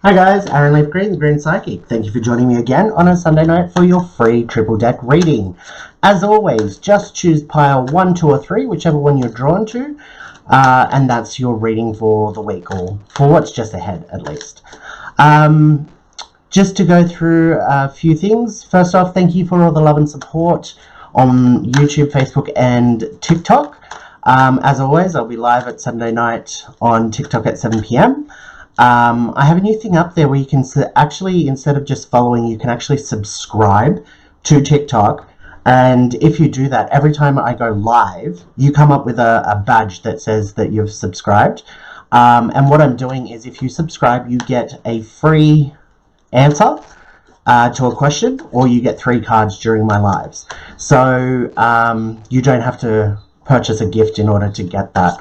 Hi guys, Aaron Leaf Green, the Green Psychic. Thank you for joining me again on a Sunday night for your free triple deck reading. As always, just choose pile 1, 2 or 3, whichever one you're drawn to, and that's your reading for the week, or for what's just ahead at least. Just to go through a few things. First off, thank you for all the love and support on YouTube, Facebook and TikTok. As always, I'll be live at Sunday night on TikTok at 7 p.m. I have a new thing up there where you can actually, instead of just following, you can actually subscribe to TikTok. And if you do that, every time I go live, you come up with a badge that says that you've subscribed. And what I'm doing is, if you subscribe, you get a free answer to a question, or you get 3 cards during my lives. So you don't have to purchase a gift in order to get that.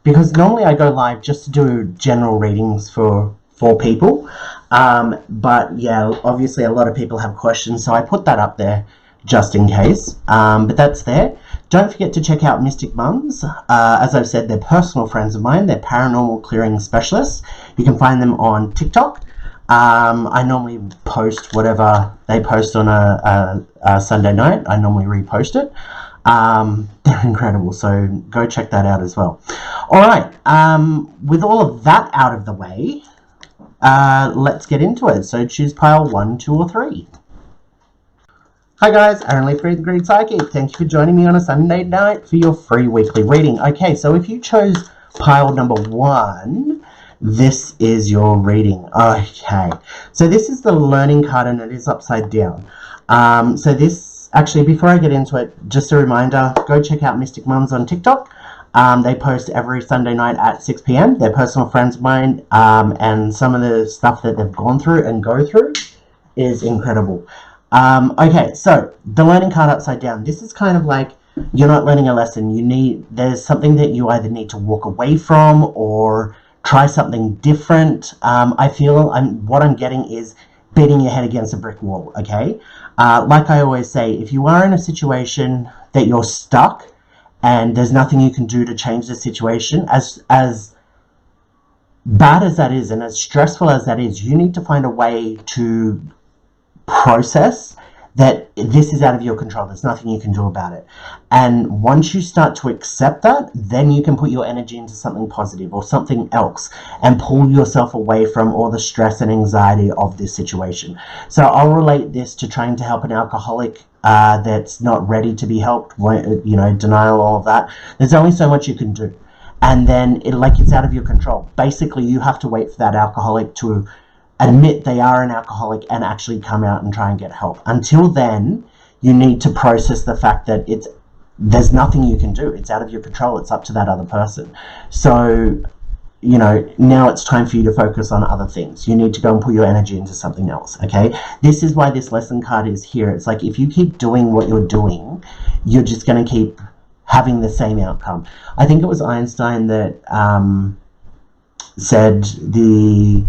Because normally I go live just to do general readings for people. But yeah, obviously a lot of people have questions, so I put that up there just in case. But that's there. Don't forget to check out Mystic Mums. As I've said, they're personal friends of mine. They're paranormal clearing specialists. You can find them on TikTok. I normally post whatever they post on a Sunday night. I normally repost it. They're incredible, so go check that out as well. Alright, with all of that out of the way, let's get into it. So choose pile 1, 2 or 3. Hi guys, Aaron Leaf Green, the Green Psychic. Thank you for joining me on a Sunday night for your free weekly reading. Okay, so if you chose pile number 1, this is your reading. Okay, so this is the learning card and it is upside down. So this, actually, before I get into it, just a reminder, go check out Mystic Mums on TikTok. They post every Sunday night at 6 p.m. They're personal friends of mine, and some of the stuff that they've gone through and go through is incredible. Okay, so the learning card upside down. This is kind of like you're not learning a lesson. There's something that you either need to walk away from or try something different. I feel what I'm getting is beating your head against a brick wall, okay? Like I always say, if you are in a situation that you're stuck and there's nothing you can do to change the situation, as bad as that is and as stressful as that is, you need to find a way to process that this is out of your control. There's nothing you can do about it. And once you start to accept that, then you can put your energy into something positive or something else and pull yourself away from all the stress and anxiety of this situation. So I'll relate this to trying to help an alcoholic that's not ready to be helped, denial, all of that. There's only so much you can do. And then it's out of your control. Basically, you have to wait for that alcoholic to admit they are an alcoholic and actually come out and try and get help. Until then, you need to process the fact that there's nothing you can do. It's out of your control. It's up to that other person. So, now it's time for you to focus on other things. You need to go and put your energy into something else, okay? This is why this lesson card is here. It's like, if you keep doing what you're doing, you're just going to keep having the same outcome. I think it was Einstein that said the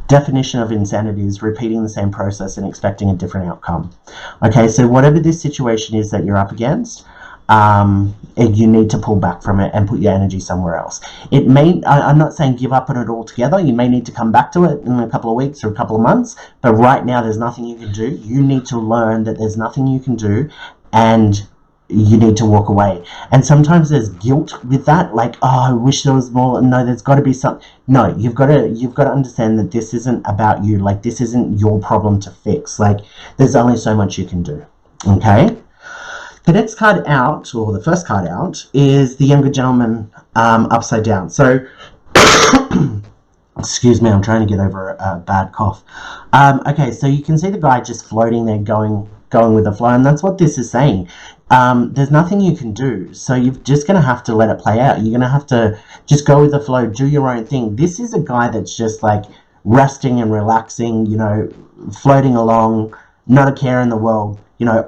definition of insanity is repeating the same process and expecting a different outcome. Okay, so whatever this situation is that you're up against, you need to pull back from it and put your energy somewhere else. I'm not saying give up on it altogether. You may need to come back to it in a couple of weeks or a couple of months, but right now there's nothing you can do. You need to learn that there's nothing you can do, and you need to walk away. And sometimes there's guilt with that, like, oh, I wish there was more. No, there's got to be something. No, you've got to understand that this isn't about you. Like, this isn't your problem to fix. Like, there's only so much you can do. Okay, the next card out, or the first card out, is the Younger Gentleman upside down. So excuse me, I'm trying to get over a bad cough. Okay, so you can see the guy just floating there, going with the flow, and that's what this is saying. There's nothing you can do, so you're just going to have to let it play out. You're going to have to just go with the flow, do your own thing. This is a guy that's just like resting and relaxing, floating along, not a care in the world,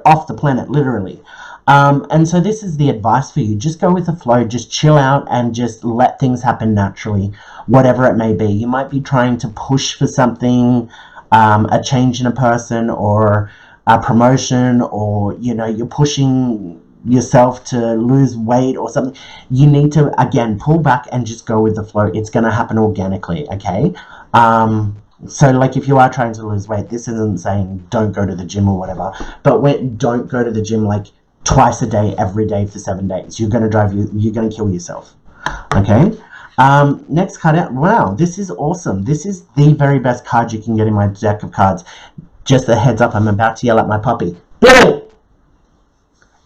off the planet, literally. And so this is the advice for you. Just go with the flow, just chill out and just let things happen naturally, whatever it may be. You might be trying to push for something, a change in a person, or a promotion, or you're pushing yourself to lose weight or something, you need to, again, pull back and just go with the flow. It's going to happen organically, okay? So like if you are trying to lose weight, this isn't saying don't go to the gym or whatever, but don't go to the gym like twice a day, every day for 7 days. You're going to kill yourself, okay? Next card out. Wow, this is awesome. This is the very best card you can get in my deck of cards. Just a heads up, I'm about to yell at my puppy. Billy!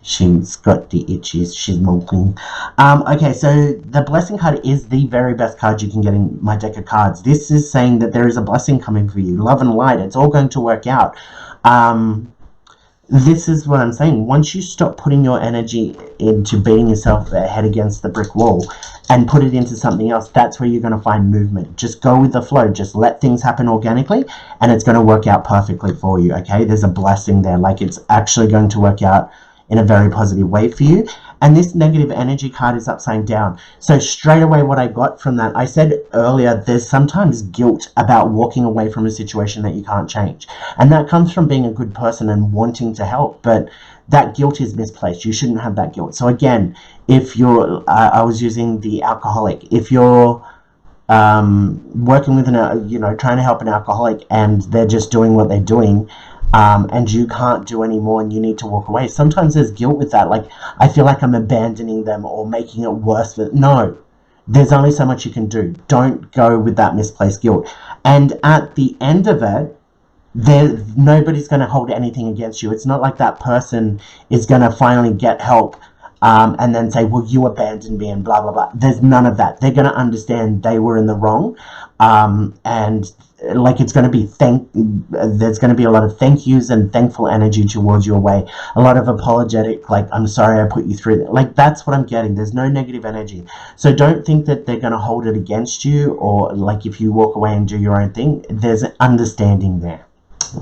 She's got the itchies. She's molting. Okay, so the blessing card is the very best card you can get in my deck of cards. This is saying that there is a blessing coming for you. Love and light. It's all going to work out. This is what I'm saying. Once you stop putting your energy into beating yourself head against the brick wall and put it into something else, that's where you're going to find movement. Just go with the flow. Just let things happen organically, and it's going to work out perfectly for you, okay? There's a blessing there. Like, it's actually going to work out in a very positive way for you. And this negative energy card is upside down. So straight away what I got from that, I said earlier, there's sometimes guilt about walking away from a situation that you can't change. And that comes from being a good person and wanting to help. But that guilt is misplaced. You shouldn't have that guilt. So again, if you're, I was using the alcoholic. If you're working with trying to help an alcoholic and they're just doing what they're doing, and you can't do any more and you need to walk away. Sometimes there's guilt with that. Like, I feel like I'm abandoning them or making it worse. No, there's only so much you can do. Don't go with that misplaced guilt. And at the end of it, nobody's going to hold anything against you. It's not like that person is going to finally get help and then say, well, you abandoned me and blah, blah, blah. There's none of that. They're going to understand they were in the wrong. And like, it's going to be there's going to be a lot of thank yous and thankful energy towards your way. A lot of apologetic, like, I'm sorry I put you through that. Like, that's what I'm getting. There's no negative energy. So don't think that they're going to hold it against you, or like if you walk away and do your own thing. There's an understanding there.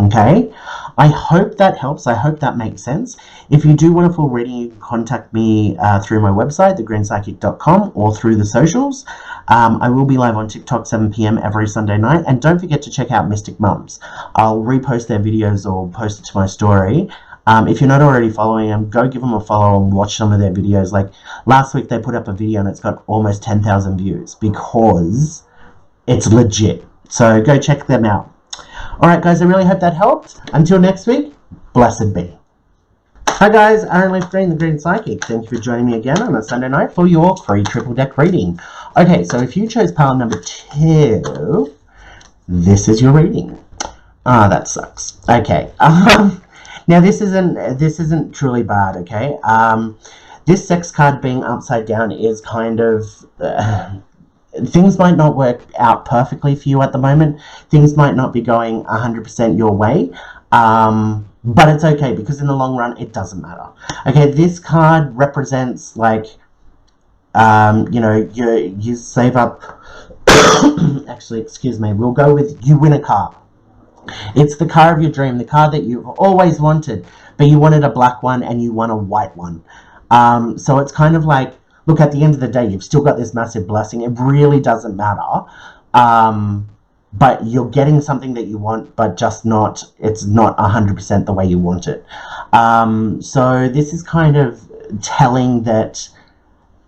Okay, I hope that helps. I hope that makes sense. If you do want a full reading, you can contact me through my website, thegreenspsychic.com, or through the socials. I will be live on TikTok 7 p.m. every Sunday night. And don't forget to check out Mystic Mums. I'll repost their videos or post it to my story. If you're not already following them, go give them a follow and watch some of their videos. Like, last week they put up a video and it's got almost 10,000 views because it's legit. So go check them out. Alright guys, I really hope that helped. Until next week, blessed be. Hi guys, Aaron Leaf Green, the Green Psychic. Thank you for joining me again on a Sunday night for your free triple deck reading. Okay, so if you chose pile number 2, this is your reading. Ah, that sucks. Okay. Now this isn't truly bad, okay? This sex card being upside down is kind of things might not work out perfectly for you at the moment. Things might not be going 100% your way. But it's okay, because in the long run, it doesn't matter. Okay, this card represents, like, you save up. Actually, excuse me, we'll go with you win a car. It's the car of your dream, the car that you've always wanted, but you wanted a black one and you want a white one. So it's kind of like, look, at the end of the day, you've still got this massive blessing. It really doesn't matter. But you're getting something that you want, but just not, it's not 100% the way you want it. So this is kind of telling that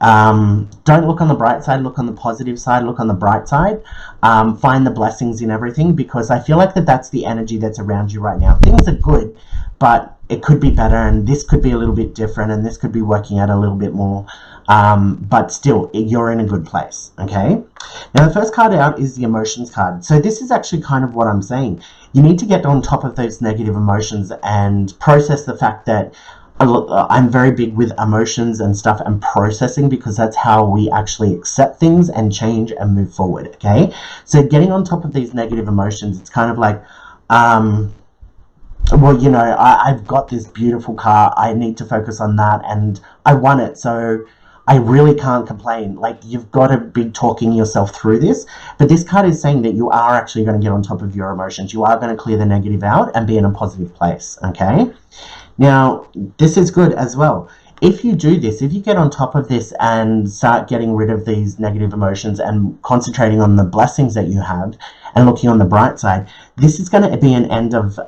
don't look on the bright side, look on the positive side, look on the bright side. Find the blessings in everything, because I feel like that's the energy that's around you right now. Things are good, but it could be better, and this could be a little bit different, and this could be working out a little bit more. But still, you're in a good place, okay? Now, the first card out is the emotions card. So this is actually kind of what I'm saying. You need to get on top of those negative emotions and process the fact that I'm very big with emotions and stuff and processing, because that's how we actually accept things and change and move forward, okay? So getting on top of these negative emotions, it's kind of like, well, you know, I've got this beautiful car, I need to focus on that, and I want it, so I really can't complain. Like, you've got to be talking yourself through this. But this card is saying that you are actually going to get on top of your emotions. You are going to clear the negative out and be in a positive place, okay? Now, this is good as well. If you do this, if you get on top of this and start getting rid of these negative emotions and concentrating on the blessings that you have and looking on the bright side, this is going to be an end of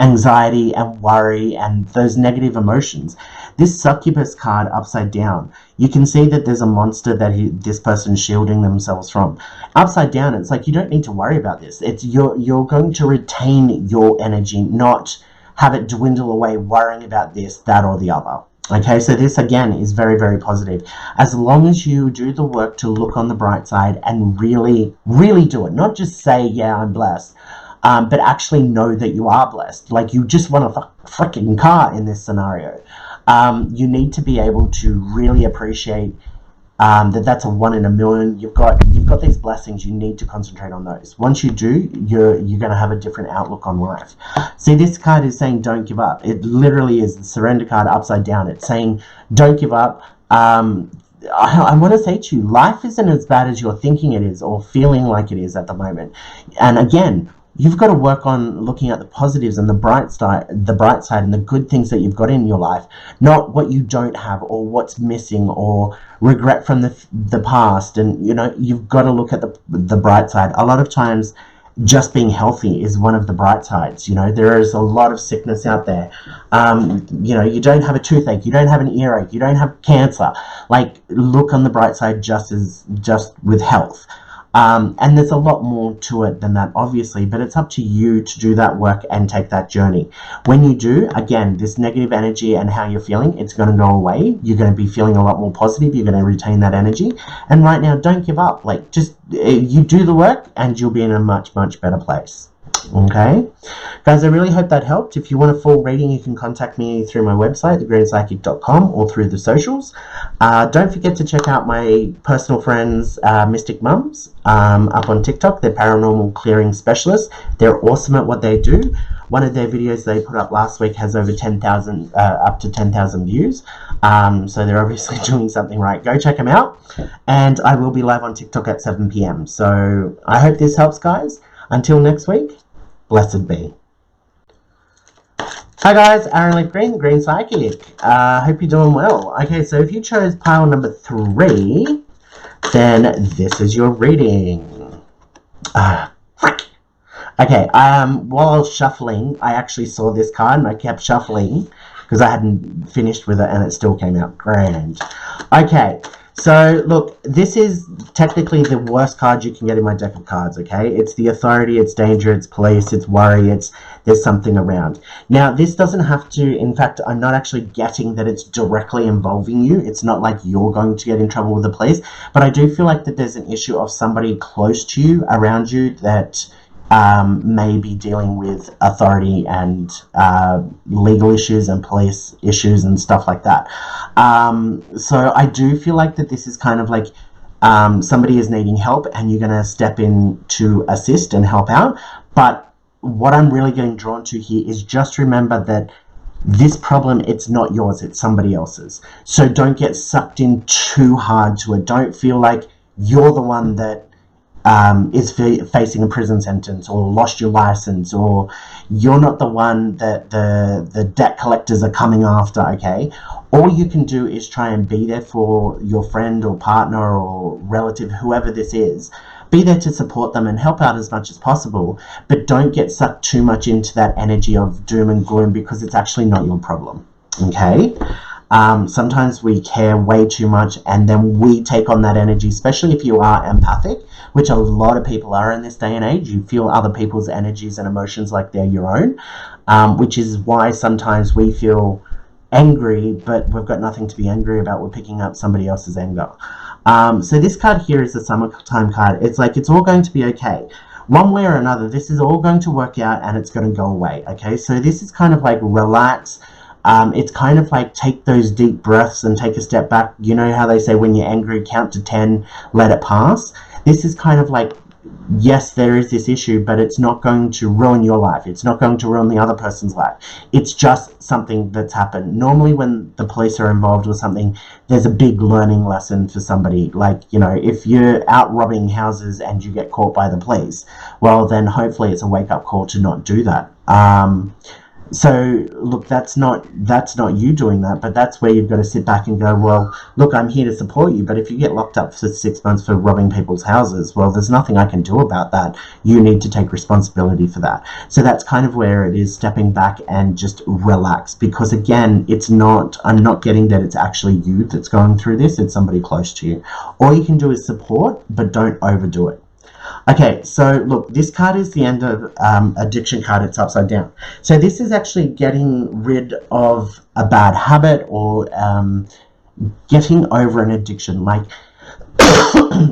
anxiety and worry and those negative emotions. This succubus card upside down, you can see that there's a monster that this person's shielding themselves from. Upside down, it's like you don't need to worry about this. It's you're going to retain your energy, not have it dwindle away worrying about this, that, or the other. Okay, so this again is very, very positive. As long as you do the work to look on the bright side and really, really do it, not just say, yeah, I'm blessed, but actually know that you are blessed. Like you just want a freaking car in this scenario. You need to be able to really appreciate that's a 1 in a million. You've got these blessings. You need to concentrate on those. Once you do, you're going to have a different outlook on life. See, this card is saying don't give up. It literally is the surrender card upside down. It's saying don't give up. I want to say to you, life isn't as bad as you're thinking it is or feeling like it is at the moment. And again, you've got to work on looking at the positives and the bright side and the good things that you've got in your life, not what you don't have or what's missing or regret from the past. And you know, you've got to look at the bright side. A lot of times just being healthy is one of the bright sides. You know, there is a lot of sickness out there. You know, you don't have a toothache, you don't have an earache, you don't have cancer. Like, look on the bright side just with health. And there's a lot more to it than that, obviously, but it's up to you to do that work and take that journey. When you do, again, this negative energy and how you're feeling, it's going to go away. You're going to be feeling a lot more positive. You're going to retain that energy. And right now, don't give up. Like, just you do the work and you'll be in a much, much better place. Okay, guys, I really hope that helped. If you want a full reading, you can contact me through my website, thegreenspsychic.com, or through the socials. Don't forget to check out my personal friends, Mystic Mums, up on TikTok. They're paranormal clearing specialists. They're awesome at what they do. One of their videos they put up last week has over 10,000, up to 10,000 views. So they're obviously doing something right. Go check them out. And I will be live on TikTok at 7 p.m. So I hope this helps, guys. Until next week, blessed be. Hi guys, Aaron Leaf Green, the Green Psychic. Hope you're doing well. Okay, so if you chose pile number 3, then this is your reading. Okay, while I was shuffling, I actually saw this card and I kept shuffling because I hadn't finished with it and it still came out grand. Okay. So, look, this is technically the worst card you can get in my deck of cards, okay? It's the authority, it's danger, it's police, it's worry, there's something around. Now, this doesn't have to, in fact, I'm not actually getting that it's directly involving you. It's not like you're going to get in trouble with the police, but I do feel like that there's an issue of somebody close to you, around you, that may be dealing with authority and legal issues and police issues and stuff like that. So I do feel like that this is kind of like somebody is needing help and you're going to step in to assist and help out. But what I'm really getting drawn to here is just remember that this problem, it's not yours, it's somebody else's. So don't get sucked in too hard to it. Don't feel like you're the one that is facing a prison sentence or lost your license, or you're not the one that the debt collectors are coming after, okay? All you can do is try and be there for your friend or partner or relative, whoever this is. Be there to support them and help out as much as possible, but don't get sucked too much into that energy of doom and gloom because it's actually not your problem, okay? Sometimes we care way too much and then we take on that energy, especially if you are empathic, which a lot of people are in this day and age. You feel other people's energies and emotions like they're your own, which is why sometimes we feel angry, but we've got nothing to be angry about. We're picking up somebody else's anger. So this card here is the summertime card. It's like it's all going to be okay. One way or another, this is all going to work out and it's going to go away, okay? So this is kind of like relax. It's kind of like take those deep breaths and take a step back. You know how they say when you're angry, count to 10, let it pass. This is kind of like, yes, there is this issue, but it's not going to ruin your life. It's not going to ruin the other person's life. It's just something that's happened. Normally when the police are involved with something, there's a big learning lesson for somebody. Like, you know, if you're out robbing houses and you get caught by the police, well, then hopefully it's a wake-up call to not do that. So look, that's not you doing that, but that's where you've got to sit back and go, well, look, I'm here to support you, but if you get locked up for 6 months for robbing people's houses, well, there's nothing I can do about that. You need to take responsibility for that. So that's kind of where it is, stepping back and just relax, because again, I'm not getting that it's actually you that's going through this, it's somebody close to you. All you can do is support, but don't overdo it. Okay, so look, this card is the end of addiction card. It's upside down. So this is actually getting rid of a bad habit, or getting over an addiction. Like,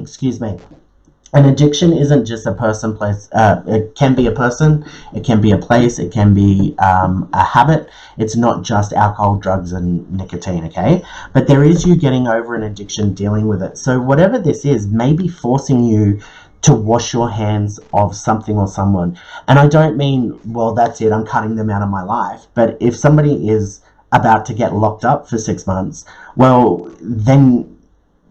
excuse me. An addiction isn't just a person, place. It can be a person, it can be a place, it can be a habit. It's not just alcohol, drugs, and nicotine, okay? But there is you getting over an addiction, dealing with it. So whatever this is, maybe forcing you to wash your hands of something or someone. And I don't mean, well, that's it, I'm cutting them out of my life. But if somebody is about to get locked up for 6 months, well, then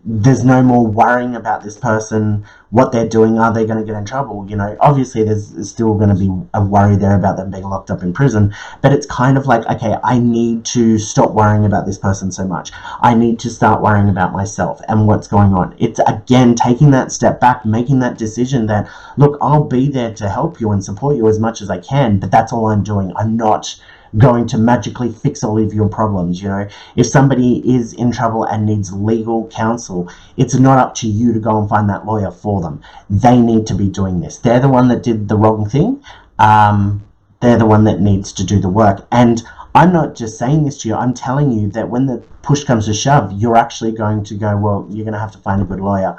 there's no more worrying about this person, what they're doing, are they going to get in trouble? You know, obviously there's still going to be a worry there about them being locked up in prison, but it's kind of like, okay, I need to stop worrying about this person so much. I need to start worrying about myself and what's going on. It's, again, taking that step back, making that decision that, look, I'll be there to help you and support you as much as I can, but that's all I'm doing. I'm not going to magically fix all of your problems. You know, if somebody is in trouble and needs legal counsel, it's not up to you to go and find that lawyer for them. They need to be doing this. They're the one that did the wrong thing. They're the one that needs to do the work. And I'm not just saying this to you, I'm telling you that when the push comes to shove, you're actually going to go, well, you're going to have to find a good lawyer.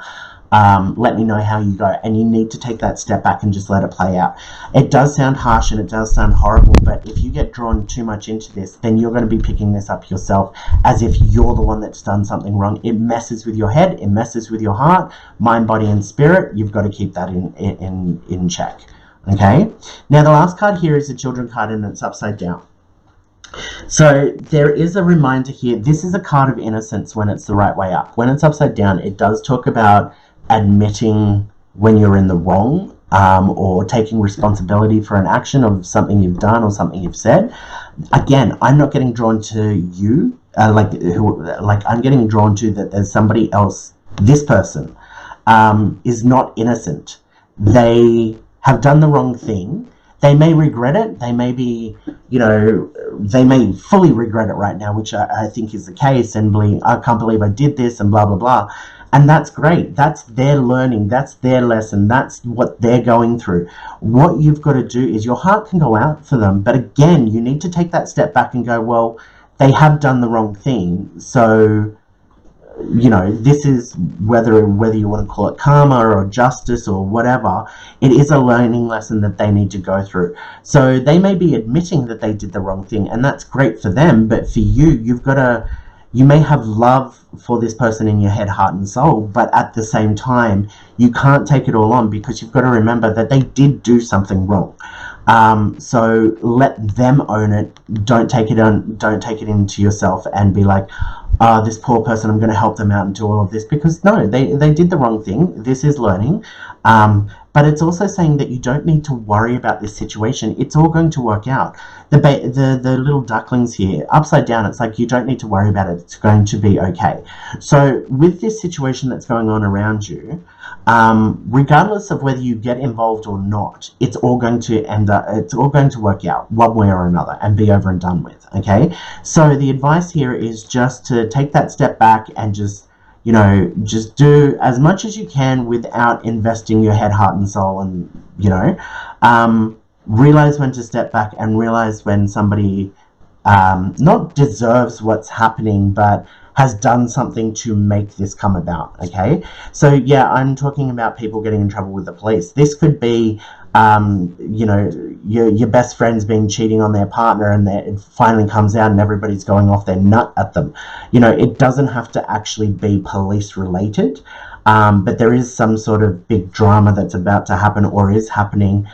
Let me know how you go. And you need to take that step back and just let it play out. It does sound harsh and it does sound horrible, but if you get drawn too much into this, then you're going to be picking this up yourself as if you're the one that's done something wrong. It messes with your head, it messes with your heart, mind, body, and spirit. You've got to keep that in check. Okay? Now the last card here is the Children card, and it's upside down. So there is a reminder here. This is a card of innocence when it's the right way up. When it's upside down, it does talk about admitting when you're in the wrong, or taking responsibility for an action of something you've done or something you've said. Again, I'm not getting drawn to you, like I'm getting drawn to that there's somebody else. This person is not innocent. They have done the wrong thing. They may regret it. They may be, you know, they may fully regret it right now, which I think is the case, and believe, I can't believe I did this, and blah, blah, blah. And that's great. That's their learning. That's their lesson. That's what they're going through. What you've got to do is, your heart can go out for them, but again, you need to take that step back and go, well, they have done the wrong thing. So, you know, this is whether you want to call it karma or justice or whatever, it is a learning lesson that they need to go through. So they may be admitting that they did the wrong thing, and that's great for them, but for you, you may have love for this person in your head, heart, and soul, but at the same time, you can't take it all on, because you've got to remember that they did do something wrong. So let them own it. Don't take it into yourself and be like, this poor person, I'm going to help them out and do all of this, because no, they did the wrong thing. This is learning. But it's also saying that you don't need to worry about this situation. It's all going to work out. The little ducklings here, upside down, it's like you don't need to worry about it. It's going to be okay. So with this situation that's going on around you, regardless of whether you get involved or not, it's all going to work out one way or another and be over and done with. Okay, so the advice here is just to take that step back and just do as much as you can without investing your head, heart, and soul, and realize when to step back and realize when somebody not deserves what's happening, but has done something to make this come about. Okay, so yeah, I'm talking about people getting in trouble with the police. This could be your best friend's been cheating on their partner, and it finally comes out and everybody's going off their nut at them. It doesn't have to actually be police related, but there is some sort of big drama that's about to happen or is happening.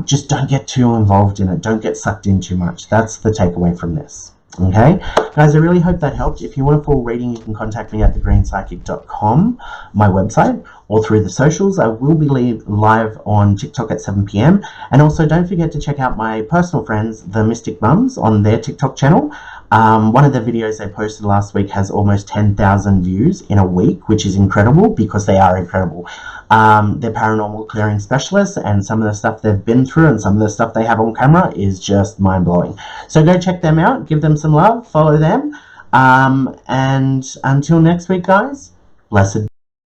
Just don't get too involved in it. Don't get sucked in too much. That's the takeaway from this. Okay, guys, I really hope that helped. If you want a full reading, you can contact me at thegreenspsychic.com, my website, or through the socials. I will be live on TikTok at 7 p.m. And also, don't forget to check out my personal friends, the Mystic Mums, on their TikTok channel. One of the videos they posted last week has almost 10,000 views in a week, which is incredible because they are incredible. They're paranormal clearing specialists, and some of the stuff they've been through and some of the stuff they have on camera is just mind-blowing. So go check them out, give them some love, follow them, and until next week, guys, blessed